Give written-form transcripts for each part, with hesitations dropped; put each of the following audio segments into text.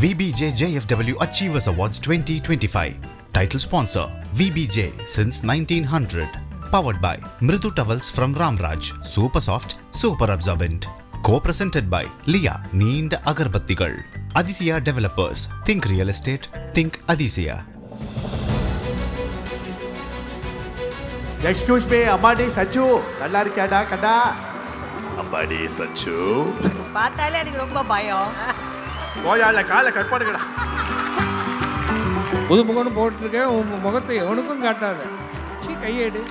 VBJ JFW Achievers Awards 2025. Title sponsor VBJ since 1900. Powered by Mridu Towels from Ramraj. Super soft, super absorbent. Co-presented by Leah Neemed Agarbattigal. Adisya Developers. Think real estate. Think Adisya. Excuse me அம்மாடி சச்சு நல்லா இருக்கியாடா கண்ணா? அம்மாடி சச்சு பார்த்தாலே எனக்கு ரொம்ப பயம். போயால காலை cut பண்ணுங்கடா. புது முகம்னு போட்டிருக்கேன், உன் முகத்தை எவனுக்கும் காட்டாத. கையேடு.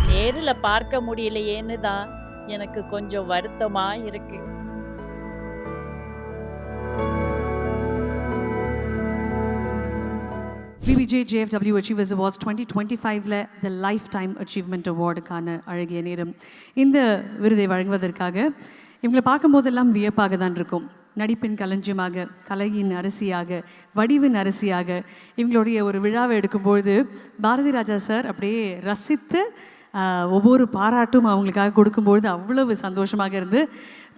நேரில் பார்க்க முடியலையேன்னு தான் எனக்கு கொஞ்சம் வருத்தமா இருக்கு. VBJ JFW Achievers Awards 2025ல த லைஃப் டைம் அச்சீவ்மெண்ட் அவார்டுக்கான அழகிய நேரம். இந்த விருதை வழங்குவதற்காக இவங்களை பார்க்கும்போதெல்லாம் வியப்பாக தான் இருக்கும். நடிப்பின் களஞ்சியமாக, கலையின் அரசியாக, வடிவின் அரசியாக இவங்களுடைய ஒரு விழாவை எடுக்கும்பொழுது பாரதி ராஜா சார் அப்படியே ரசித்து ஒவ்வொரு பாராட்டும் அவங்களுக்காக கொடுக்கும்பொழுது அவ்வளவு சந்தோஷமாக இருந்து.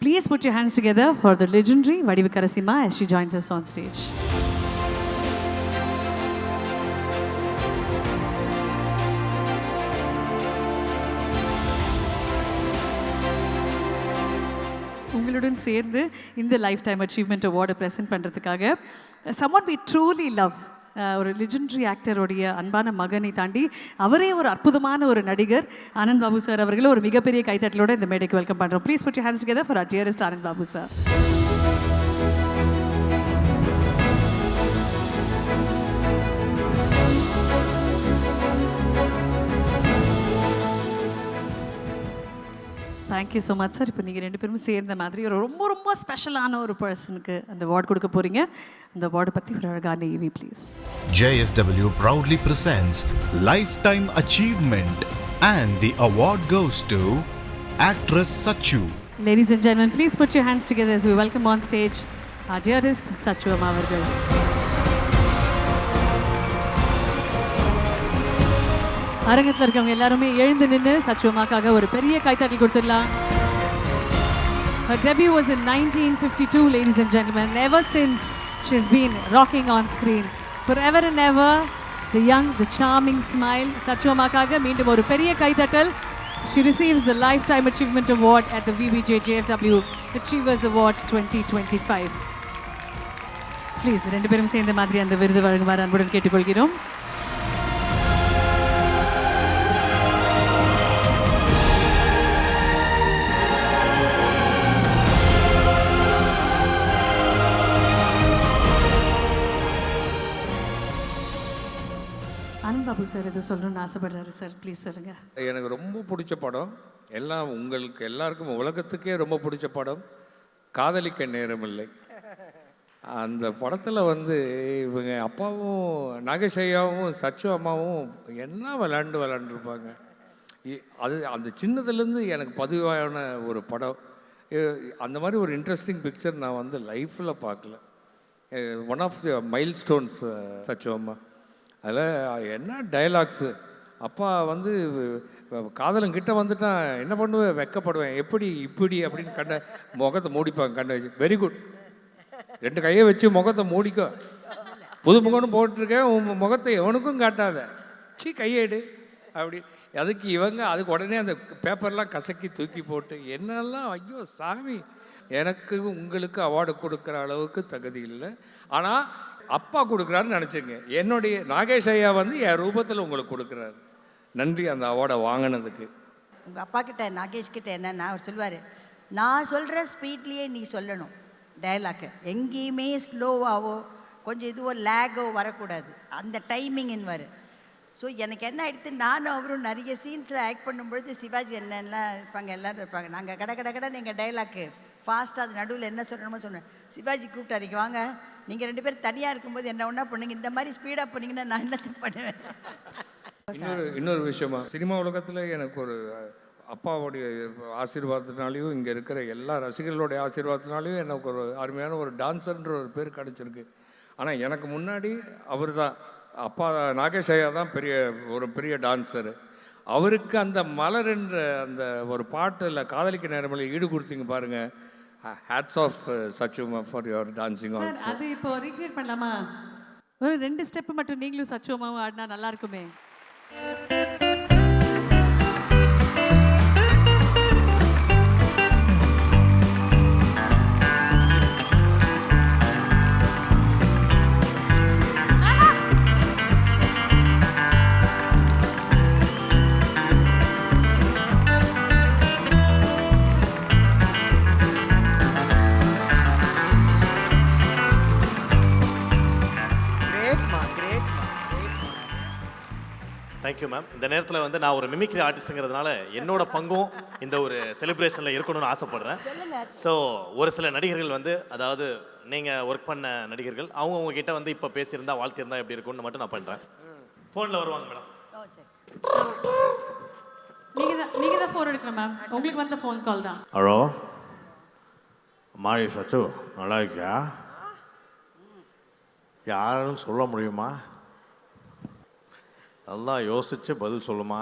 Please put your hands together for the legendary Vadivu Karasima as she joins us on stage. உங்களுடன் சேர்ந்து இந்த லைஃப் டைம் அச்சீவ்மெண்ட் அவார்டை ப்ரெசென்ட் பண்ணுறதுக்காக someone we truly love, ஒரு லெஜெண்டரி ஆக்டருடைய அன்பான மகனை தாண்டி அவரே ஒரு அற்புதமான ஒரு நடிகர் ஆனந்த் பாபு சார் அவர்களை ஒரு மிகப்பெரிய கைத்தட்டலோடு இந்த மேடைக்கு வெல்கம் பண்ணுறோம். Please put your hands together for our dearest Anand Babu sir. Thank you so much sir. இப்போ நீங்கள் ரெண்டு பேரும் சேர்ந்த மாதிரி ஒரு ரொம்ப ரொம்ப ஸ்பெஷலான ஒரு பர்சனுக்கு அந்த அவார்டு கொடுக்க போகிறீங்க. அந்த அவார்டை பற்றி ஒரு அழகான EV please. JFW proudly presents Lifetime Achievement and the award goes to actress Sachu. Ladies and gentlemen, please put your hands together as we welcome on stage our dearest Sachu Amma அவர்கள். அரங்கத்தில் இருக்கவங்க எல்லாருமே எழுந்து நின்று சச்சு அம்மாக்காக ஒரு பெரிய கைத்தட்டல் கொடுத்துடலாம். Her debut was in 1952, ladies and gentlemen. Ever since, she's been rocking on screen. Forever and ever, the young, the charming smile. சச்சு அம்மாக்காக மீண்டும் ஒரு பெரிய கைத்தட்டல். She receives the Lifetime Achievement Award at the VBJ JFW Achievers Awards 2025. Please, ரெண்டு பேரும் சேர்ந்த மாதிரி அந்த விருது வழங்குமாறு அன்புடன் கேட்டுக்கொள்கிறோம். ஆனந்த் பாபு சார் எது சொல்லணும்னு ஆசைப்படுறாரு சார், ப்ளீஸ் சொல்லுங்கள். எனக்கு ரொம்ப பிடிச்ச படம், எல்லாம் உங்களுக்கு எல்லாருக்கும் உலகத்துக்கே ரொம்ப பிடிச்ச படம் காதலிக்க நேரமில்லை. அந்த படத்தில் இவங்க அப்பாவும் நாகேஷ் ஐயாவும் சச்சு அம்மாவும் என்ன விளாண்டுருப்பாங்க. அது அந்த சின்னதுலேருந்து எனக்கு பதிவான ஒரு படம். அந்த மாதிரி ஒரு இன்ட்ரெஸ்டிங் பிக்சர் நான் லைஃப்பில் பார்க்கல. One of the milestones Sachu அம்மா. அதில் என்ன டைலாக்ஸு. அப்பா காதலன் கிட்ட வந்துட்டான் என்ன பண்ணுவேன், வெக்கப்படுவேன், எப்படி இப்படி அப்படின்னு முகத்தை மூடிப்பாங்க. கண்ணை வச்சு வெரி குட், ரெண்டு கையை வச்சு முகத்தை மூடிக்கோ. புது முகம்னு போட்டிருக்கேன், உன் முகத்தை எவனுக்கும் காட்டாத. கையேடு அப்படி. அதுக்கு உடனே அந்த பேப்பர்லாம் கசக்கி தூக்கி போட்டு என்னெல்லாம், ஐயோ சாமி, எனக்கு உங்களுக்கு அவார்டு கொடுக்குற அளவுக்கு தகுதி இல்லை, ஆனால் அப்பா கொடுக்குறாருன்னு நினச்சிங்க. என்னுடைய நாகேஷ் ஐயா என் ரூபத்தில் உங்களுக்கு கொடுக்குறாரு. நன்றி அந்த அவார்டை வாங்கினதுக்கு. உங்கள் அப்பா கிட்ட நாகேஷ் கிட்ட என்னன்னா அவர் சொல்லுவார், நான் சொல்கிற ஸ்பீட்லேயே நீ சொல்லணும் டைலாக்கு. எங்கேயுமே ஸ்லோவாகவோ கொஞ்சம் இதுவோ லேகோ வரக்கூடாது, அந்த டைமிங்னு. ஸோ எனக்கு என்ன ஆகிடுது, நானும் அவரும் நிறைய சீன்ஸில் ஆக்ட் பண்ணும்பொழுது சிவாஜி என்னெல்லாம் இருப்பாங்க, எல்லோரும் இருப்பாங்க. நாங்கள் கடை நீங்கள் டைலாக்கு ஃபாஸ்ட்டாக அது நடுவில் என்ன சொல்லணுமோ சொன்னேன். சிவாஜி கூப்பிட்டாரிக்கு வாங்க, நீங்கள் ரெண்டு பேரும் தனியாக இருக்கும்போது என்ன ஒன்றா பண்ணுங்க, இந்த மாதிரி ஸ்பீடாக பண்ணிங்கன்னா நான் என்னத்துக்கு பண்ணுவேன். இன்னொரு விஷயமா, சினிமா உலகத்தில் எனக்கு ஒரு அப்பாவுடைய ஆசீர்வாதத்தினாலையும் இங்கே இருக்கிற எல்லா ரசிகர்களுடைய ஆசீர்வாதத்தினாலையும் எனக்கு ஒரு அருமையான ஒரு டான்ஸர்ன்ற ஒரு பேர் கிடச்சிருக்கு. ஆனால் எனக்கு முன்னாடி அவர் தான், அப்பா நாகேஷ் ஐயா தான் ஒரு பெரிய டான்ஸரு. அவருக்கு அந்த மலர் என்ற அந்த ஒரு பாட்டில் காதலிக்க நேரமில்லை ஈடு கொடுத்தீங்க பாருங்கள். ஹேட்ஸ் ஆஃப் சச்சுமா for your dancing sir also. அது இப்போ ரீக்ரியேட் பண்ணலாமா? ஒரு 2 ஸ்டெப் மட்டும் நீங்களும் சச்சுவமாவும் ஆடினா நல்லா இருக்குமே. Thank you ma'am. இந்த நேரத்தில் வந்து நான் ஒரு மிமிக்ரி ஆர்டிஸ்ட்டுங்கிறதுனால என்னோட பங்கும் இந்த ஒரு செலிப்ரேஷனில் இருக்கணும்னு ஆசைப்படுறேன். ஸோ ஒரு சில நடிகர்கள் வந்து, அதாவது நீங்கள் ஒர்க் பண்ண நடிகர்கள், அவங்க கிட்ட வந்து இப்போ பேசியிருந்தா வாழ்த்திருந்தா எப்படி இருக்கும்னு மட்டும் நான் பண்ணுறேன். ஃபோனில் வருவாங்க மேடம். ஓ சரி. நீங்க தான் ஃபோன் எடுக்கணும் மேம். உங்களுக்கு வந்த ஃபோன் கால் தான். ஹலோ மாரி சச்சு, நல்லா இருக்கியா? யாருன்னு சொல்ல முடியுமா? நல்லா யோசித்து பதில் சொல்லுமா.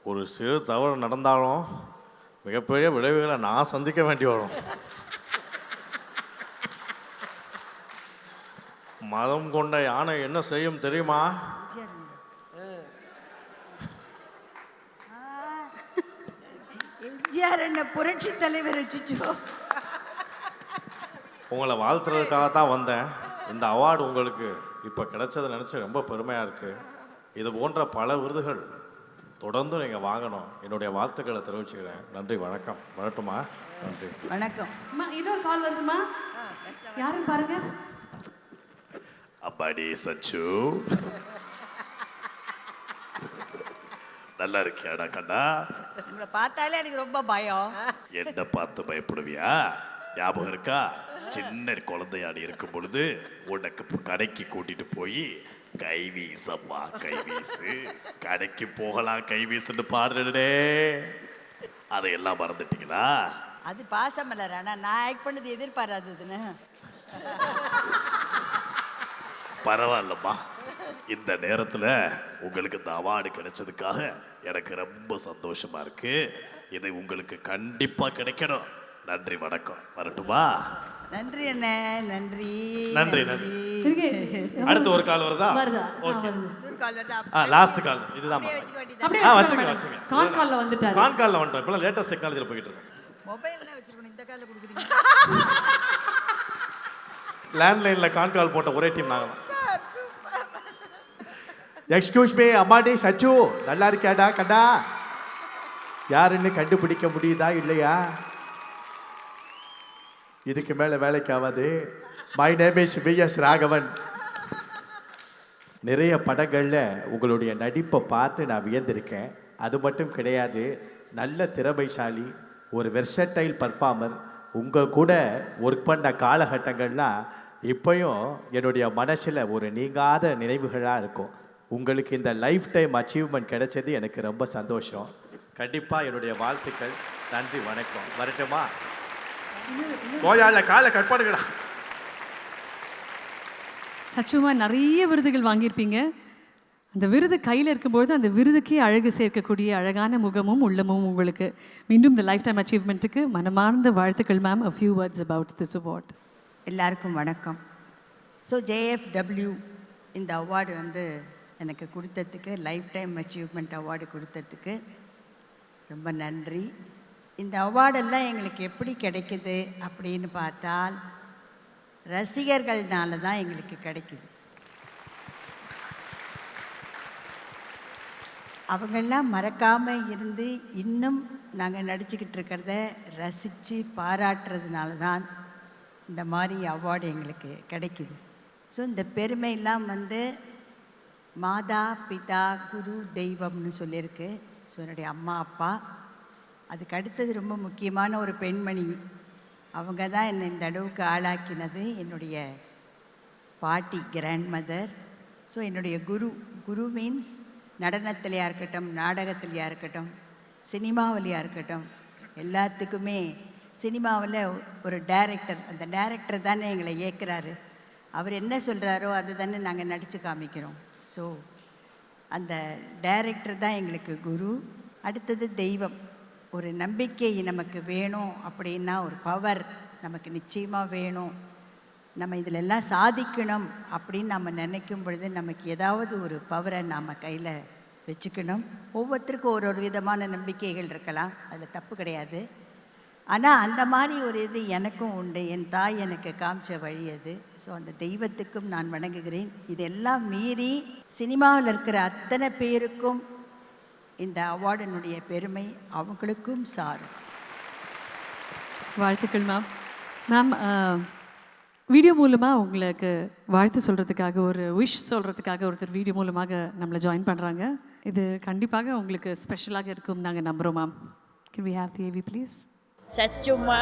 ஒரு சிறு தவறு நடந்தாலும் மிகப்பெரிய விளைவுகளை நான் சந்திக்க வேண்டி வரும். மதம் கொண்ட யானை என்ன செய்யும் தெரியுமா? எம்ஜிஆர் என்ன புரட்சி தலைவர் வச்சுச்சோ. உங்களை வாழ்த்துறதுக்காக தான் வந்தேன். இந்த அவார்டு உங்களுக்கு இப்போ கிடைச்சதை நினச்சி ரொம்ப பெருமையாக இருக்குது. இது போன்ற பல விருதுகள் தொடர்ந்து நீங்கள் வாங்கணும். என்னுடைய வாழ்த்துக்களை தெரிவிச்சுக்கிறேன். நன்றி, வணக்கம். வரட்டுமா? நன்றி, வணக்கம். அம்மா இதோ கால் வருதுமா. யாருன்னு பாருங்க. அம்மாடி சச்சு, நல்லா இருக்கியாடா கண்ணா? உங்களை பார்த்தாலே எனக்கு ரொம்ப பயம். என்ன பார்த்து பயப்படுவியா? ஞாபகம் இருக்கா? சின்ன குழந்தையாடி இருக்கும் பொழுது உனக்கு கடைக்கு கூட்டிட்டு போய் கைவீசம்மா கைவீசு, கடைக்கு போகலாம் கைவீசுன்னு பாடுறே, அதையெல்லாம் மறந்துட்டீங்களா? அது பாசமலர். ஆனால் நான் ஆக்ட் பண்ணது எதிர்பாராததுன்னு. பரவாயில்லம்மா. இந்த நேரத்தில் உங்களுக்கு இந்த அவார்டு கிடைச்சதுக்காக எனக்கு ரொம்ப சந்தோஷமா இருக்கு. இது உங்களுக்கு கண்டிப்பா கிடைக்கணும். நன்றி, வணக்கம். வரட்டுமா? நன்றி அண்ணே. நன்றி நன்றி, நன்றி. அடுத்து ஒரு கால் வருதா? வருதா? ஓகே. இன்னொரு கால் வருதா? லாஸ்ட் கால் இதுதான். அப்படியே வச்சுக்க வேண்டியது. அப்படியே வச்சுக்க, வச்சுக்கோங்க. வச்சுக்க. கான் கால்ல வந்துட்டாரு. கான் கால்ல வந்துட்டோம். இப்பலாம் லேட்டஸ்ட் டெக்னாலஜில போயிட்டு இருக்கோம். மொபைல்ல வச்சிருக்கணும். இந்த கால்ல கொடுக்குறீங்க. லேண்ட்லைன்ல கான் கால் போட்ட ஒரே டீம் நாங்க. எக்ஸ்கியூஸ் மீ அம்மாடி சச்சு, நல்லா இருக்கியாடா கண்ணா? யாருன்னு கண்டுபிடிக்க முடியுதா இல்லையா? இதுக்கு மேலே வேலைக்கு ஆகாது. My name is VS Raghavan. நிறைய படங்களில் உங்களுடைய நடிப்பை பார்த்து நான் வியந்திருக்கேன். அது மட்டும் கிடையாது, நல்ல திறமைசாலி, ஒரு வெர்சடைல் பர்ஃபார்மர். உங்கள் கூட ஒர்க் பண்ண காலகட்டங்கள்லாம் இப்போயும் என்னுடைய மனசில் ஒரு நீங்காத நினைவுகளாக இருக்கும். உங்களுக்கு இந்த லைஃப் டைம் அச்சீவ்மெண்ட் கிடைச்சது எனக்கு ரொம்ப சந்தோஷம். கண்டிப்பாக என்னுடைய வாழ்த்துக்கள். நன்றி, வணக்கம். வரட்டுமா? கோயால காலை கட் பண்ணுங்கடா. சச்சுமா நிறைய விருதுகள் வாங்கியிருப்பீங்க. அந்த விருது கையில் இருக்கும்போது அந்த விருதுக்கே அழகு சேர்க்கக்கூடிய அழகான முகமும் உள்ளமும் உங்களுக்கு. மீண்டும் இந்த லைஃப் டைம் அச்சீவ்மெண்ட்டுக்கு மனமார்ந்த வாழ்த்துக்கள் ma'am. A few words about this award. எல்லாருக்கும் வணக்கம். ஸோ JFW இந்த அவார்டு வந்து எனக்கு கொடுத்ததுக்கு, லைஃப் டைம் அச்சீவ்மெண்ட் அவார்டு கொடுத்ததுக்கு ரொம்ப நன்றி. இந்த அவார்டெல்லாம் எங்களுக்கு எப்படி கிடைக்குது அப்படின்னு பார்த்தால் ரசிகர்கள்னால தான் எங்களுக்கு கிடைக்குது. அவங்கெல்லாம் மறக்காமல் இருந்து இன்னும் நாங்கள் நடிச்சுக்கிட்டு இருக்கிறத ரசித்து பாராட்டுறதுனால தான் இந்த மாதிரி அவார்டு எங்களுக்கு கிடைக்குது. ஸோ இந்த பெருமையெல்லாம் வந்து மாதா பிதா குரு தெய்வம்னு சொல்லியிருக்கு. ஸோ என்னுடைய அம்மா அப்பா, அதுக்கு அடுத்தது ரொம்ப முக்கியமான ஒரு பெண்மணி, அவங்க தான் என்னை இந்த அளவுக்கு ஆளாக்கினது. என்னுடைய பாட்டி, கிராண்ட் மதர். ஸோ என்னுடைய குரு மீன்ஸ் நடனத்திலையாக இருக்கட்டும், நாடகத்திலையாக இருக்கட்டும், சினிமாவிலையாக இருக்கட்டும், எல்லாத்துக்குமே. சினிமாவில் ஒரு டைரக்டர், அந்த டைரக்டர் தானே எங்களை இயக்குறாரு. அவர் என்ன சொல்கிறாரோ அது தானே நாங்கள் நடித்து காமிக்கிறோம். ஸோ அந்த டைரக்டர் தான் எங்களுக்கு குரு. அடுத்தது தெய்வம். ஒரு நம்பிக்கை நமக்கு வேணும் அப்படின்னா ஒரு பவர் நமக்கு நிச்சயமாக வேணும். நம்ம இதில் எல்லாம் சாதிக்கணும் அப்படின்னு நம்ம நினைக்கும் பொழுது நமக்கு ஏதாவது ஒரு பவரை நாம் கையில் வச்சுக்கணும். ஒவ்வொருத்தருக்கும் ஒரு விதமான நம்பிக்கைகள் இருக்கலாம், அதில் தப்பு கிடையாது. ஆனால் அந்த மாதிரி ஒரு இது எனக்கும் உண்டு. என் தாய் எனக்கு காமிச்ச வழி அது. ஸோ அந்த தெய்வத்துக்கும் நான் வணங்குகிறேன். இதெல்லாம் மீறி சினிமாவில் இருக்கிற அத்தனை பேருக்கும் இந்த அவார்டினுடைய பெருமை அவங்களுக்கும் சாரும். வாழ்த்துக்கள் மேம். மேம், வீடியோ மூலமாக உங்களுக்கு வாழ்த்து சொல்கிறதுக்காக, ஒரு விஷ் சொல்கிறதுக்காக ஒருத்தர் வீடியோ மூலமாக நம்மளை ஜாயின் பண்ணுறாங்க. இது கண்டிப்பாக உங்களுக்கு ஸ்பெஷலாக இருக்கும் நாங்கள் நம்புகிறோம் ma'am. Can we have the AV please? சச்சுமா,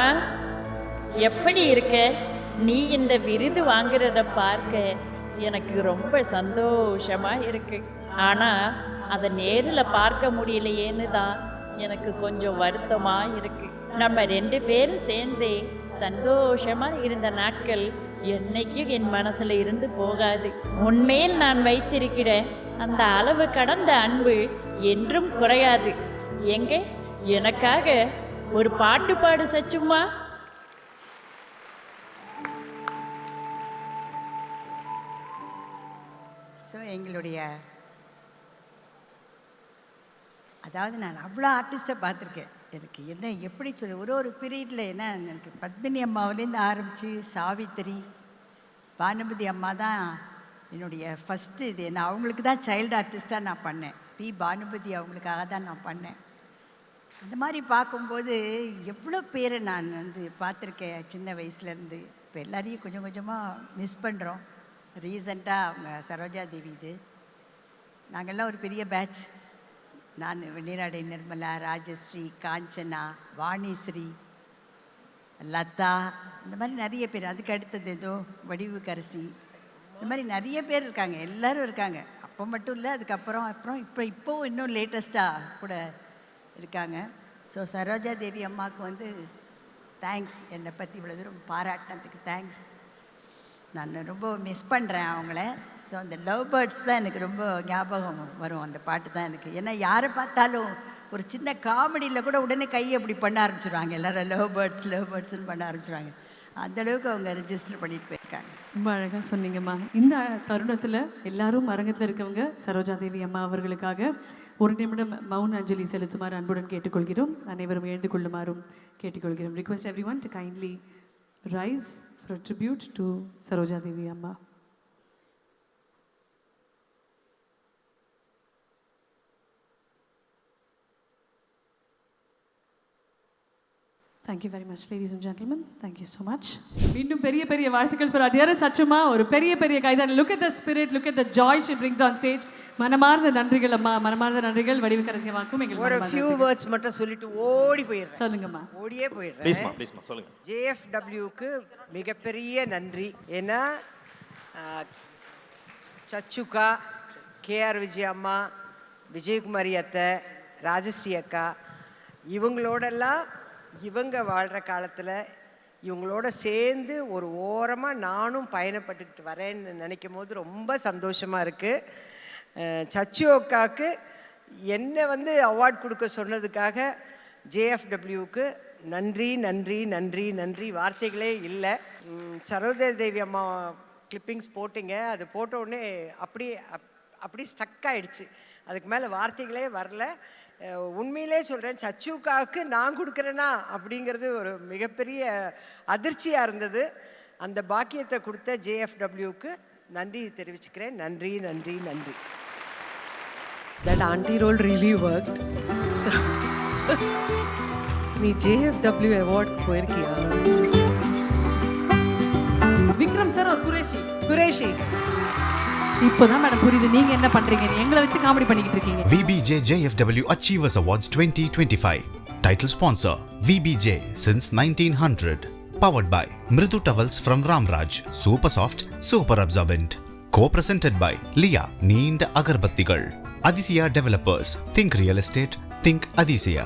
எப்படி இருக்க? நீ இந்த விருது வாங்குறத பார்க்க எனக்கு ரொம்ப சந்தோஷமாக இருக்கு. ஆனால் அதை நேரில் பார்க்க முடியலையேன்னு தான் எனக்கு கொஞ்சம் வருத்தமாக இருக்கு. நம்ம 2 பேரும் சேர்ந்து சந்தோஷமாக இருந்த நாட்கள் என்னைக்கும் என் மனசில் இருந்து போகாது. உன்மேல் நான் வைத்திருக்கிற அந்த அளவு கடந்த அன்பு என்றும் குறையாது. எங்க எனக்காக ஒரு பாட்டு பாடு சச்சுமா. ஸோ எங்களுடைய அதாவது நான் அவ்வளோ ஆர்டிஸ்ட்டை பார்த்துருக்கேன். எனக்கு என்ன எப்படி சொல்ல, ஒரு பீரியடில் என்ன எனக்கு பத்மினி அம்மாவிலேருந்து ஆரம்பித்து சாவித்திரி, பானுமதி அம்மா தான் என்னுடைய ஃபஸ்ட்டு இது. நான் அவங்களுக்கு தான் சைல்டு ஆர்டிஸ்ட்டாக நான் பண்ணேன். பி பானுமதி அவங்களுக்காக தான் நான் பண்ணேன். அந்த மாதிரி பார்க்கும்போது எவ்வளோ பேரை நான் பார்த்துருக்கேன் சின்ன வயசுலேருந்து. இப்போ எல்லாரையும் கொஞ்சம் கொஞ்சமாக மிஸ் பண்ணுறோம். ரீசண்டாக அவங்க சரோஜா தேவி, இது நாங்கள்லாம் ஒரு பெரிய பேட்ச். நான் வெண்ணிராடை நிர்மலா, ராஜஸ்ரீ, காஞ்சனா, வாணிஸ்ரீ, லதா, இந்த மாதிரி நிறைய பேர். அதுக்கு அடுத்தது ஏதோ வடிவுக்கரசி, இந்த மாதிரி நிறைய பேர் இருக்காங்க. எல்லோரும் இருக்காங்க. அப்போ மட்டும் இல்லை, அதுக்கப்புறம் இப்போவும் இன்னும் லேட்டஸ்ட்டாக கூட இருக்காங்க. ஸோ சரோஜா தேவி அம்மாவுக்கு தேங்க்ஸ். என்னை பற்றி இவ்வளோ தூரம் பாராட்டினதுக்கு தேங்க்ஸ். நான் ரொம்ப மிஸ் பண்ணுறேன் அவங்கள. ஸோ அந்த லவ் பேர்ட்ஸ் தான் எனக்கு ரொம்ப ஞாபகம் வரும். அந்த பாட்டு தான் எனக்கு. ஏன்னா யாரை பார்த்தாலும் ஒரு சின்ன காமெடியில் கூட உடனே கையை அப்படி பண்ண ஆரம்பிச்சிடுவாங்க. எல்லோரும் லவ் பேர்ட்ஸ்னு பண்ண ஆரம்பிச்சிடுவாங்க. அந்தளவுக்கு அவங்க ரெஜிஸ்டர் பண்ணிட்டு போயிருக்காங்க. ரொம்ப அழகாக சொன்னீங்கம்மா. இந்த தருணத்தில் எல்லாரும் அரங்கத்தில் இருக்கவங்க சரோஜா தேவி அம்மா அவர்களுக்காக 1 நிமிடம் மௌன அஞ்சலி செலுத்துமாறு அன்புடன் கேட்டுக்கொள்கிறோம். அனைவரும் எழுந்து கொள்ளுமாறும் கேட்டுக்கொள்கிறோம். Request everyone to kindly rise for a tribute to Saroja Devi Amma. Thank you very much, ladies and gentlemen. Thank you so much. மீண்டும் பெரிய வாழ்த்துக்கள் for our dearest அச்சுமா. ஒரு பெரிய கைதான். Look at the spirit, look at the joy she brings on stage. மனமார்ந்த நன்றிகள் அம்மா. மனமார்ந்த நன்றிகள் வடிவுக்கரசியமாக்கும். எங்களுக்கு ஒரு few words மட்டும் சொல்லிட்டு ஓடி போயிடுறேன். சொல்லுங்கம்மா. ஓடியே போயிடுறேன். ப்ளீஸ்மா சொல்லுங்க. JFWக்கு மிகப்பெரிய நன்றி. ஏன்னா சச்சுக்கா, KR விஜய் அம்மா, விஜயகுமாரி அத்தை, ராஜஸ்ரீ அக்கா, இவங்களோடெல்லாம் இவங்க வாழ்கிற காலத்தில் இவங்களோட சேர்ந்து ஒரு ஓரமாக நானும் பயணப்பட்டுக்கிட்டு வரேன்னு நினைக்கும் போது ரொம்ப சந்தோஷமாக இருக்குது. சச்சு அக்காவுக்கு என்னை அவார்ட் கொடுக்க சொன்னதுக்காக JFWக்கு நன்றி. வார்த்தைகளே இல்லை. சரோஜா தேவி அம்மா கிளிப்பிங்ஸ் போட்டிங்க. அது போட்ட உடனே அப்படியே ஸ்டக் ஆகிடுச்சு. அதுக்கு மேலே வார்த்தைகளே வரல. உண்மையிலே சொல்கிறேன், சச்சுக்காவுக்கு நான் கொடுக்குறேன்னா அப்படிங்கிறது ஒரு மிகப்பெரிய அதிர்ச்சியாக இருந்தது. அந்த பாக்கியத்தை கொடுத்த JFWக்கு நன்றி தெரிவிச்சுக்கிறேன். நன்றி. That auntie role really worked. So, நீ JFW award போயிருக்கியா? விக்ரம் சார் ஒரு குரேஷி. இப்போதான் மேடம் புரியுது நீங்க என்ன பண்றீங்க. எங்களை வச்சு காமெடி பண்ணிக்கிட்டு இருக்கீங்க. VBJ JFW Achievers Awards 2025. Title sponsor VBJ since 1900. Powered by Mridu Towels from Ramraj. Super soft, super absorbent. Co-presented by Lia Neend Agarbattigal. Adisya Developers. Think real estate. Think Adisya.